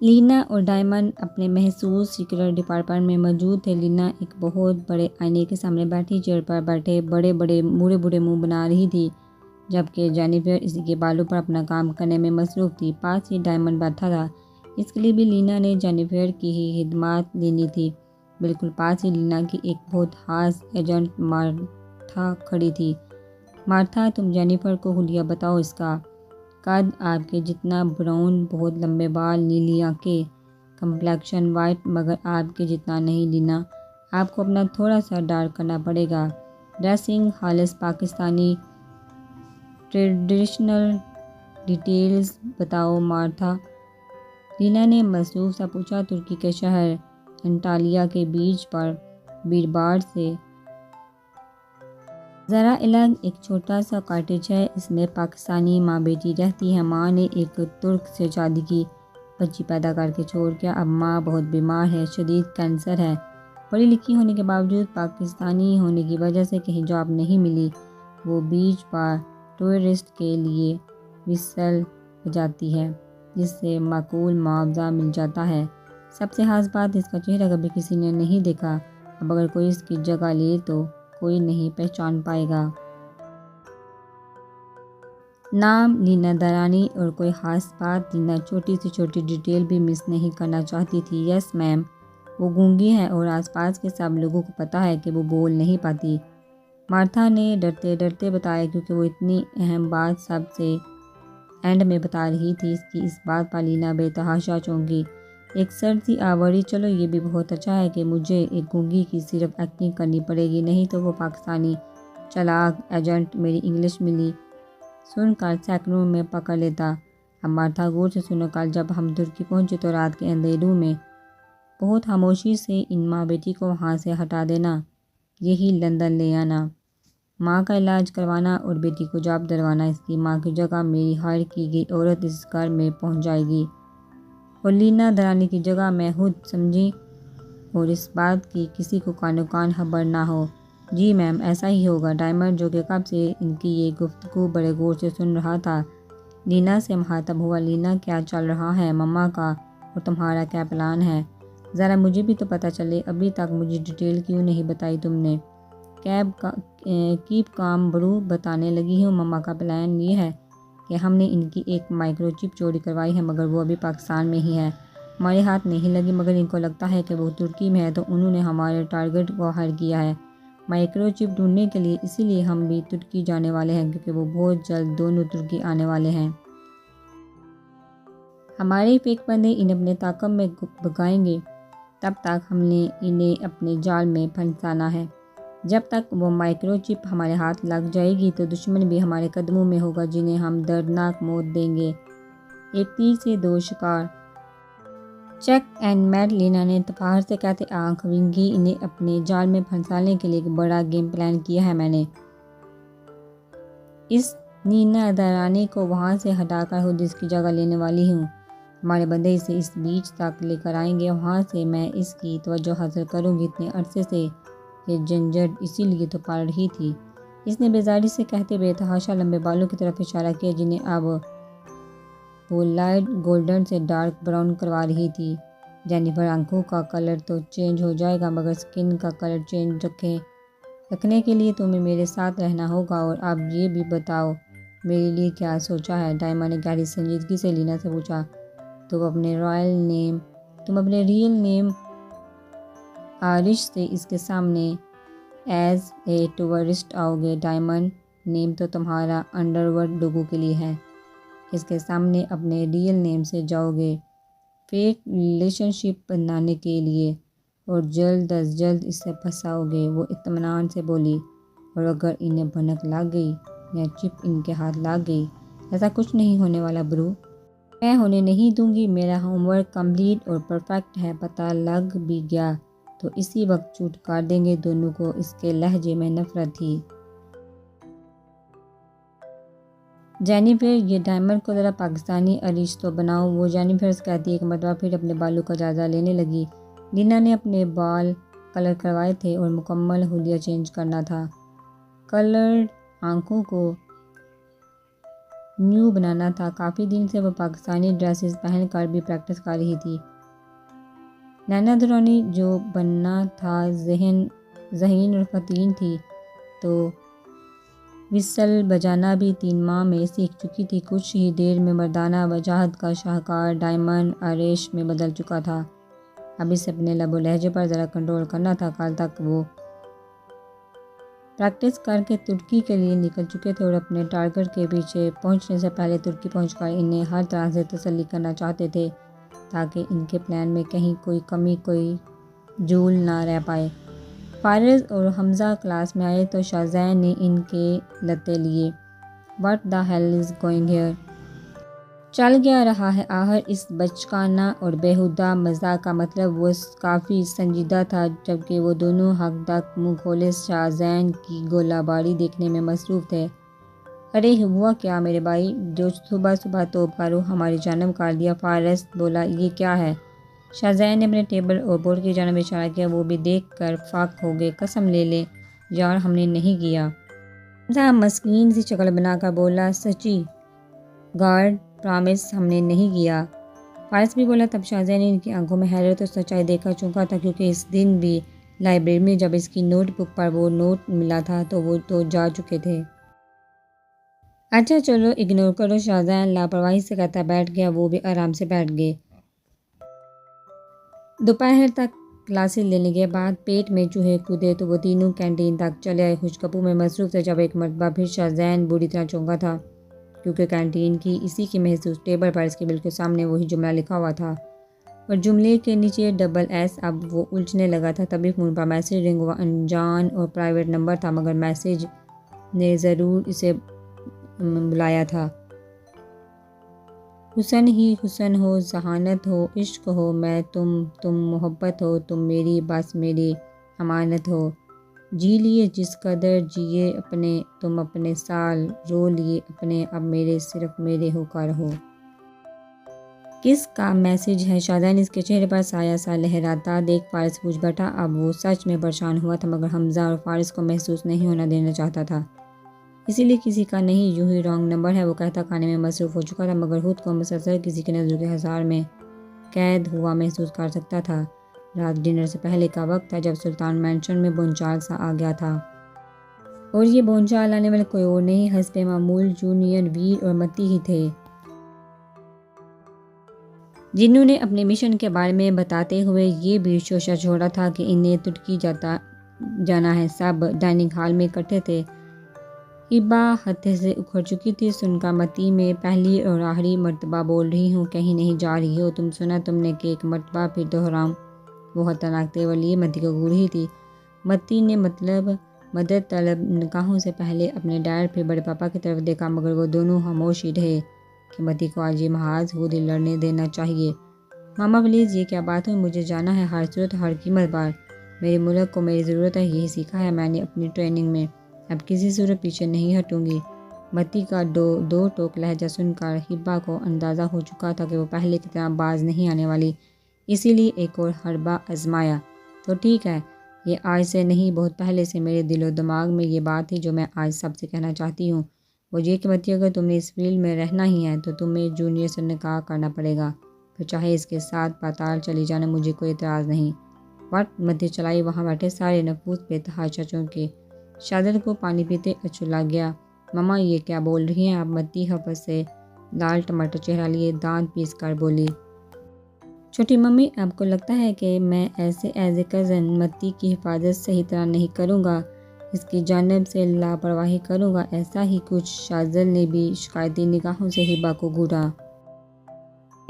لینا اور ڈائمنڈ اپنے محسوس سیکرٹ ڈپارٹمنٹ میں موجود تھے۔ لینا ایک بہت بڑے آئینے کے سامنے بیٹھی چیئر پر بیٹھے بڑے بڑے بوڑھے منہ بنا رہی تھی، جبکہ جینیفر اسی کے بالوں پر اپنا کام کرنے میں مصروف تھی۔ پاس ہی ڈائمنڈ بیٹھا تھا، اس کے لیے بھی لینا نے جینیفر کی ہی خدمات لینی تھی۔ بالکل پاس ہی لینا کی ایک بہت خاص ایجنٹ مارتھا کھڑی تھی۔ مارتھا، تم جینیفر کو حلیہ بتاؤ، اس کا قد آپ کے جتنا، براؤن، بہت لمبے بال، نیلی آنکھیں، کمپلیکشن وائٹ، مگر آپ کے جتنا نہیں۔ لینا، آپ کو اپنا تھوڑا سا ڈارک کرنا پڑے گا۔ ڈریسنگ خالص پاکستانی ٹریڈیشنل ڈیٹیلز بتاؤ مارتھا، لینا نے مصروف سا پوچھا۔ ترکی کے شہر انٹالیا کے بیچ پر بھیڑ بھاڑ سے ذرا الگ ایک چھوٹا سا کاٹیج ہے، اس میں پاکستانی ماں بیٹی رہتی ہے۔ ماں نے ایک ترک سے شادی کی بچی پیدا کر کے چھوڑ کے، اب ماں بہت بیمار ہے، شدید کینسر ہے۔ پڑھی لکھی ہونے کے باوجود پاکستانی ہونے کی وجہ سے کہیں جاب نہیں ملی۔ وہ بیچ پر ٹورسٹ کے لیے وhistle بجاتی ہے، جس سے معقول معاوضہ مل جاتا ہے۔ سب سے خاص بات، اس کا چہرہ کبھی کسی نے نہیں دیکھا، اب اگر کوئی اس کی جگہ لے تو کوئی نہیں پہچان پائے گا۔ نام لینا درانی، اور کوئی خاص بات، لینا چھوٹی سے چھوٹی ڈیٹیل بھی مس نہیں کرنا چاہتی تھی۔ یس میم، وہ گونگی ہے اور آس پاس کے سب لوگوں کو پتہ ہے کہ وہ بول نہیں پاتی، مارتھا نے ڈرتے ڈرتے بتایا، کیونکہ وہ اتنی اہم بات سب سے اینڈ میں بتا رہی تھی۔ اس بات پر لینا بے تحاشا چونکی، ایک سرد سی آوری، چلو یہ بھی بہت اچھا ہے کہ مجھے ایک گونگی کی صرف ایکٹنگ کرنی پڑے گی، نہیں تو وہ پاکستانی چالاک ایجنٹ میری انگلش ملی سن کر سیکنڈوں میں پکڑ لیتا۔ اب مارتھا غور سے سنو، کل جب ہم ترکی پہنچے تو رات کے اندھیروں میں بہت خاموشی سے ان ماں بیٹی کو وہاں سے ہٹا دینا، یہی لندن لے آنا، ماں کا علاج کروانا اور بیٹی کو جاب دلوانا، اس کی ماں کی جگہ میری ہائر کی گئی عورت اس گھر میں پہنچ جائے گی، اور لینا درانی کی جگہ میں خود، سمجھی، اور اس بات کی کسی کو کانوں کان خبر نہ ہو۔ جی میم، ایسا ہی ہوگا۔ ڈائمنڈ، جو کہ کب سے ان کی یہ گفتگو بڑے غور سے سن رہا تھا، لینا سے مخاطب ہوا۔ لینا، کیا چل رہا ہے مما کا، اور تمہارا کیا پلان ہے؟ ذرا مجھے بھی تو پتہ چلے، ابھی تک مجھے ڈیٹیل کیوں نہیں بتائی تم نے؟ کیپ کام برو، بتانے لگی ہوں۔ مما کا پلان یہ ہے کہ ہم نے ان کی ایک مائکرو چپ چوری کروائی ہے، مگر وہ ابھی پاکستان میں ہی ہے، ہمارے ہاتھ نہیں لگی، مگر ان کو لگتا ہے کہ وہ ترکی میں ہے، تو انہوں نے ہمارے ٹارگٹ کو ہائر کیا ہے مائکرو چپ ڈھونڈنے کے لیے، اسی لیے ہم بھی ترکی جانے والے ہیں، کیونکہ وہ بہت جلد دونوں ترکی آنے والے ہیں۔ ہمارے فیک بندے انہیں اپنے طاقم میں بھگائیں گے، تب تک ہم نے انہیں اپنے جال میں پھنسانا ہے۔ جب تک وہ مائکرو چپ ہمارے ہاتھ لگ جائے گی تو دشمن بھی ہمارے قدموں میں ہوگا، جنہیں ہم دردناک موت دیں گے۔ ایک تیر سے دو شکار، چیک اینڈ میٹ، لینا نے تفاخر سے کہتے آنکھ وینگی، انہیں اپنے جال میں پھنسانے کے لیے ایک بڑا گیم پلان کیا ہے میں نے۔ اس لینا درانی کو وہاں سے ہٹا کر خود اس کی جگہ لینے والی ہوں۔ ہمارے بندے اسے اس بیچ تک لے کر آئیں گے، وہاں سے میں اس کی توجہ حاصل کروں گی۔ اتنے عرصے سے یہ جھنجھٹ اسی لیے تو پڑ رہی تھی، اس نے بیزاری سے کہتے بے تحاشا لمبے بالوں کی طرف اشارہ کیا، جنہیں اب وہ لائٹ گولڈن سے ڈارک براؤن کروا رہی تھی۔ جینیفر، آنکھوں کا کلر تو چینج ہو جائے گا، مگر سکن کا کلر چینج رکھنے کے لیے تمہیں میرے ساتھ رہنا ہوگا، اور اب یہ بھی بتاؤ میرے لیے کیا سوچا ہے؟ ڈائمنڈ نے گہری سنجیدگی سے لینا سے پوچھا۔ تم اپنے ریئل نیم آرش سے اس کے سامنے ایز اے ٹورسٹ آؤ گے؟ ڈائمنڈ، نیم تو تمہارا انڈر ورلڈ لوگوں کے لیے ہے، اس کے سامنے اپنے ریئل نیم سے جاؤ گے فیک ریلیشن شپ بنانے کے لیے، اور جلد از جلد اس سے پھنساؤ گے، وہ اطمینان سے بولی۔ اور اگر انہیں بھنک لگ گئی یا چپ ان کے ہاتھ لگ گئی، ایسا کچھ نہیں ہونے والا برو، میں ہونے نہیں دوں گی، میرا ہوم ورک کمپلیٹ اور پرفیکٹ ہے، پتہ لگ بھی گیا تو اسی وقت شوٹ کر دیں گے دونوں کو۔ اس کے لہجے میں نفرت تھی۔ جینیفر، یہ ڈائمنڈ کو ذرا پاکستانی عریش تو بناؤ، وہ جینیفر سے کہتی ایک مرتبہ پھر اپنے بالوں کا جائزہ لینے لگی۔ لینا نے اپنے بال کلر کروائے تھے اور مکمل حلیہ چینج کرنا تھا۔ کلرڈ آنکھوں کو نیو بنانا تھا۔ کافی دن سے وہ پاکستانی ڈریسز پہن کر بھی پریکٹس کر رہی تھی۔ نینا درانی جو بننا تھا ذہین اور فتین تھی، تو وسل بجانا بھی 3 ماہ میں سیکھ چکی تھی۔ کچھ ہی دیر میں مردانہ وجاہت کا شاہکار ڈائمنڈ آئرش میں بدل چکا تھا۔ اب اسے اپنے لب و لہجے پر ذرا کنٹرول کرنا تھا۔ کل تک وہ پریکٹس کر کے ترکی کے لیے نکل چکے تھے اور اپنے ٹارگٹ کے پیچھے پہنچنے سے پہلے ترکی پہنچ کر انہیں ہر طرح سے تسلی کرنا چاہتے تھے تاکہ ان کے پلان میں کہیں کوئی کمی، کوئی جھول نہ رہ پائے۔ فارز اور حمزہ کلاس میں آئے تو شاہزین نے ان کے لتے لیے۔ "What the hell is going here?" چل کیا رہا ہے آخر اس بچکانہ اور بیہودہ مزاح کا مطلب وہ کافی سنجیدہ تھا، جبکہ وہ دونوں حق تک منہ کھولے شاہزین کی گولہ باری دیکھنے میں مصروف تھے۔ "ارے ہوا کیا میرے بھائی، جو صبح صبح توپ کا رخ ہماری جانب کر دیا!" فارس بولا۔ "یہ کیا ہے؟" شاہزین نے اپنے ٹیبل اور بورڈ کی جانب اشارہ کیا۔ وہ بھی دیکھ کر فاق ہو گئے۔ "قسم لے لے یار، ہم نے نہیں کیا!" حمزہ مسکین سی شکل بنا کر بولا۔ "سچی گاڈ پرامس ہم نے نہیں کیا!" فارس بھی بولا۔ تب شاہزین نے ان کی آنکھوں میں حیرت اور سچائی دیکھ کر چونکا تھا، کیونکہ اس دن بھی لائبریری میں جب اس کی نوٹ بک پر وہ نوٹ ملا تھا تو وہ تو جا چکے تھے۔ "اچھا چلو اگنور کرو." شاہزین لاپرواہی سے کہتا بیٹھ گیا۔ وہ بھی آرام سے بیٹھ گئے۔ دوپہر تک کلاسز لینے کے بعد پیٹ میں چوہے کودے تو وہ تینوں کینٹین تک چلے آئے۔ خوشگپوں میں مصروف تھے جب ایک مرتبہ پھر شاہزین بری طرح چونکا تھا، کیونکہ کینٹین کی اسی کی محسوس ٹیبل پر اس کے بالکل سامنے وہی جملہ لکھا ہوا تھا اور جملے کے نیچے ڈبل ایس۔ اب وہ الجھنے لگا تھا۔ تبھی فون پر میسج رنگ ہوا۔ انجان اور پرائیویٹ نمبر تھا، مگر میسج نے ضرور اسے بلایا تھا۔ "حسن ہی حسن ہو، ذہانت ہو، عشق ہو، میں تم محبت ہو، تم میری بس میری امانت ہو، جی لیے جس قدر جیے اپنے تم اپنے سال، رو لیے اپنے اب میرے صرف میرے ہو کر ہو۔" کس کا میسج ہے؟ شاہزین اس کے چہرے پر سایہ سا لہراتا دیکھ فارس پوچھ بیٹھا۔ اب وہ سچ میں پریشان ہوا تھا، مگر حمزہ اور فارس کو محسوس نہیں ہونا دینا چاہتا تھا، اسی لیے کسی کا نہیں، یوں ہی رانگ نمبر ہے۔ وہ کہتا کھانے میں مصروف ہو چکا تھا، مگر خود کو مسلسل کسی کی نظروں کے حصار میں قید ہوا محسوس کر سکتا تھا۔ رات ڈنر سے پہلے کا وقت تھا جب سلطان مینشن میں بونچال سا آ گیا تھا، اور یہ بونچال لانے والے کوئی اور نہیں، حسب معمول جونیئر ویر اور متی ہی تھے، جنہوں نے اپنے مشن کے بارے میں بتاتے ہوئے یہ بھی شوشہ چھوڑا تھا کہ انہیں ترکی جانا ہے۔ سب ڈائننگ ہال میں اکٹھے تھے۔ ہبا ہتھے سے اکھڑ چکی تھی۔ "سن کا متی، میں پہلی اور آخری مرتبہ بول رہی ہوں، کہیں نہیں جا رہی ہو تم۔ سنا تم نے کہ ایک مرتبہ پھر دہراؤں، وہ خطرناک تیور لیے متی کو گھور رہی تھی۔ متی نے مدد طلب نگاہوں سے پہلے اپنے ڈیڈ پھر بڑے پاپا کی طرف دیکھا، مگر وہ دونوں خاموش ہی رہے کہ متی کو آج یہ محاذ خود ہی لڑنے دینا چاہیے۔ "ماما پلیز، یہ کیا بات ہوئی؟ مجھے جانا ہے ہر صورت ہر قیمت پر۔ میرے ملک کو میری ضرورت ہے، یہی سیکھا ہے میں نے اپنی ٹریننگ میں، اب کسی صورت پیچھے نہیں ہٹوں گی۔" متی کا دو ٹوک لہجہ سن کر ہبا کو اندازہ ہو چکا تھا کہ وہ پہلے کی طرح باز نہیں آنے والی، اسی لیے ایک اور حربہ آزمایا۔ "تو ٹھیک ہے، یہ آج سے نہیں، بہت پہلے سے میرے دل و دماغ میں یہ بات تھی جو میں آج سب سے کہنا چاہتی ہوں، وہ یہ کہ متی اگر تم نے اس فیلڈ میں رہنا ہی ہے تو تمہیں جونیئر سے نکاح کرنا پڑے گا، پھر چاہے اس کے ساتھ پاتال چلی جانا، مجھے کوئی اعتراض نہیں۔" "واٹ!" متی چلائی۔ وہاں بیٹھے سارے نفوس بے تحاشا چونکے۔ شاہزادے کو پانی پیتے اچھلا گیا۔ "ماما یہ کیا بول رہی ہیں آپ؟" متی حفظ سے لال ٹماٹر چہرہ لیے دانت پیس کر بولی۔ "چھوٹی ممی، آپ کو لگتا ہے کہ میں ایسے ایز اے کزن متی کی حفاظت صحیح طرح نہیں کروں گا، اس کی جانب سے لاپرواہی کروں گا، ایسا ہی کچھ؟" شاہزل نے بھی شکایتی نگاہوں سے ہبا کو گھورا۔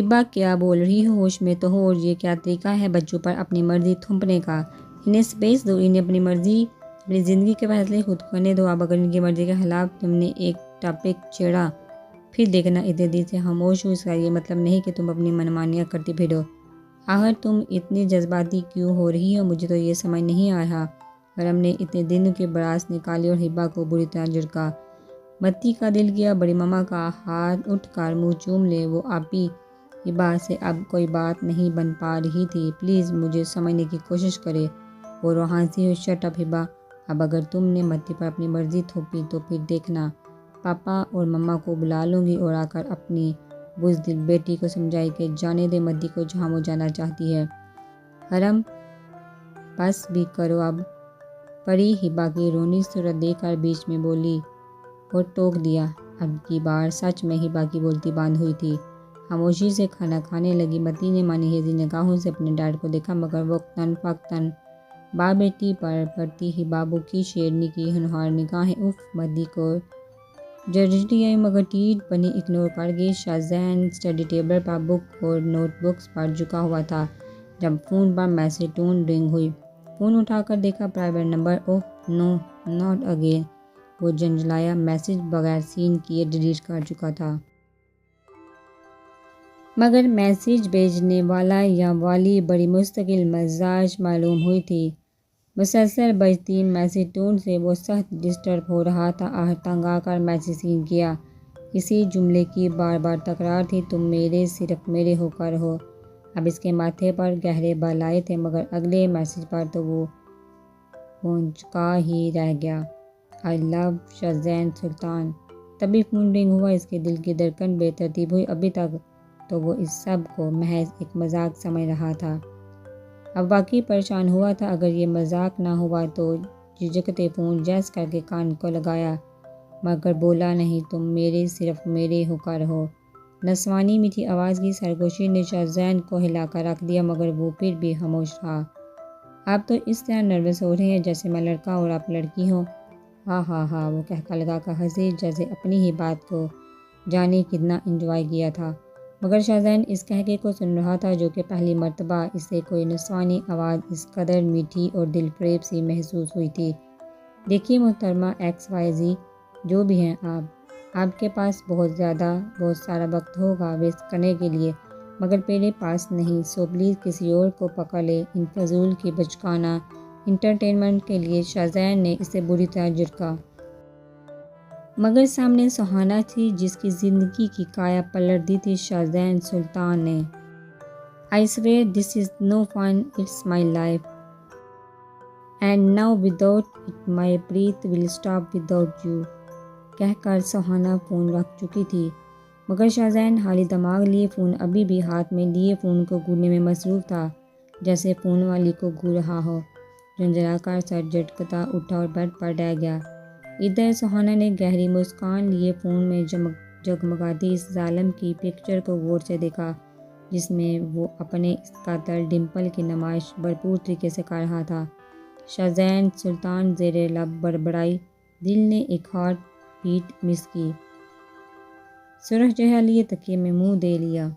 "ہبا کیا بول رہی ہو؟ ہوش میں تو ہو، اور یہ کیا طریقہ ہے بچوں پر اپنی مرضی تھوپنے کا؟ انہیں سپیس دو، انہیں اپنی مرضی، اپنی زندگی کے فیصلے خود کرنے دو۔ اب اگر ان کی مرضی کے خلاف تم نے ایک ٹاپک چھیڑا، پھر دیکھنا اتنے دن سے خاموش ہوں، اس کا یہ مطلب نہیں کہ تم اپنی منمانیاں کرتی پھرو۔ آخر تم اتنی جذباتی کیوں ہو رہی ہو؟ مجھے تو یہ سمجھ نہیں آ رہا۔ کرم نے اتنے دنوں کی بڑاس نکالی اور ہبا کو بری طرح جھڑکا۔ متی کا دل کیا بڑی ماما کا ہاتھ اٹھ کر منہ چوم لے۔ وہ آپی ہبا سے اب کوئی بات نہیں بن پا رہی تھی۔ "پلیز مجھے سمجھنے کی کوشش کرے۔" وہ روحان سی ہوئی۔ "شٹ اپ ہبا، اب اگر تم نے متی پر اپنی مرضی تھوپی تو پھر دیکھنا پاپا اور مما کو بلا لوں گی اور آ کر اپنی بزدل بیٹی کو سمجھائی کہ جانے دے مدی کو جہاں وہ جانا چاہتی ہے۔ حرم بس بھی کرو اب، پری ہبا کی رونی صورت دیکھ کر بیچ میں بولی اور ٹوک دیا۔ اب کی بار سچ میں ہبا کی بولتی بند ہوئی تھی۔ خاموشی سے کھانا کھانے لگی۔ متی نے منیحیزی نگاہوں سے اپنے ڈیڈ کو دیکھا، مگر وقتاً فوقتاً باپ بیٹی پر پڑتی ہبا کی شیرنی کی ہونہار نگاہیں اف متی کو جھنجھوڑتی آئی، مگر ٹھیٹ بنی اگنور کر گئی۔ شاہزین اسٹڈی ٹیبل پر بک اور نوٹ بکس پر جھکا ہوا تھا جب فون پر میسج ٹون رنگ ہوئی۔ فون اٹھا کر دیکھا، private number. Oh no not again, وہ جھنجھلایا۔ میسج بغیر سین کیے ڈیلیٹ کر چکا تھا۔ مگر میسج بھیجنے والا یا والی بڑی مستقل مزاج معلوم ہوئی تھی۔ مسلسل بجتی میسج ٹون سے وہ سخت ڈسٹرب ہو رہا تھا۔ آخر تنگ آ کر میسج سین کیا۔ اسی جملے کی بار بار تکرار تھی، تم میرے صرف میرے ہو کر ہو۔ اب اس کے ماتھے پر گہرے بال آئے تھے، مگر اگلے میسج پر تو وہ مونچھکا ہی رہ گیا۔ آئی لو شاہزین سلطان۔ تبھی فون رنگ ہوا۔ اس کے دل کی دھڑکن بے ترتیب ہوئی۔ ابھی تک تو وہ اس سب کو محض ایک مذاق سمجھ رہا تھا، اب واقعی پریشان ہوا تھا۔ اگر یہ مذاق نہ ہوا تو جھجکتے فون جیس کر کے کان کو لگایا، مگر بولا نہیں، تم میرے صرف میرے ہو کر ہو۔ نسوانی میٹھی آواز کی سرگوشی نے شاہزین کو ہلا کر رکھ دیا، مگر وہ پھر بھی خاموش رہا۔ آپ تو اس طرح نروس ہو رہے ہیں جیسے میں لڑکا اور آپ لڑکی ہوں۔ ہاں ہاں ہاں، وہ کہکا لگا کر ہنسی، جیسے اپنی ہی بات کو جانے کتنا انجوائے کیا تھا۔ مگر شاہزین اس کہکے کو سن رہا تھا، جو کہ پہلی مرتبہ اسے کوئی نسوانی آواز اس قدر میٹھی اور دل فریب سی محسوس ہوئی تھی۔ دیکھیے محترمہ ایکس وائی زی، جو بھی ہیں آپ کے پاس بہت سارا وقت ہوگا ویسٹ کرنے کے لیے، مگر میرے پاس نہیں، سو پلیز کسی اور کو پکڑ لیں ان فضول کی بچکانہ انٹرٹینمنٹ کے لیے۔ شاہزین نے اسے بری طرح جھٹکا، مگر سامنے سہانا تھی جس کی زندگی کی کایا پلٹ دی تھی۔ شاہزین سلطان نے I swear this is no fun, it's my life. And now without it my breath will stop without you. کہہ کر سہانا فون رکھ چکی تھی، مگر شاہزین حالی دماغ لیے فون ابھی بھی ہاتھ میں لیے فون کو گھورنے میں مصروف تھا، جیسے فون والی کو گھور رہا ہو۔ جھنجھلا کر سر جھٹکتا اٹھا اور بیڈ پر ڈہ گیا۔ ادھر سہانا نے گہری مسکان لیے فون میں جگمگاتی اس ظالم کی پکچر کو غور سے دیکھا، جس میں وہ اپنے اس قاتل ڈمپل کی نمائش بھرپور طریقے سے کر رہا تھا۔ شاہزین سلطان زیر لب بڑبڑائی، دل نے ایک ہارٹ بیٹ مس کی۔ سرخ چہرہ لیے تکیے میں منہ دے لیا۔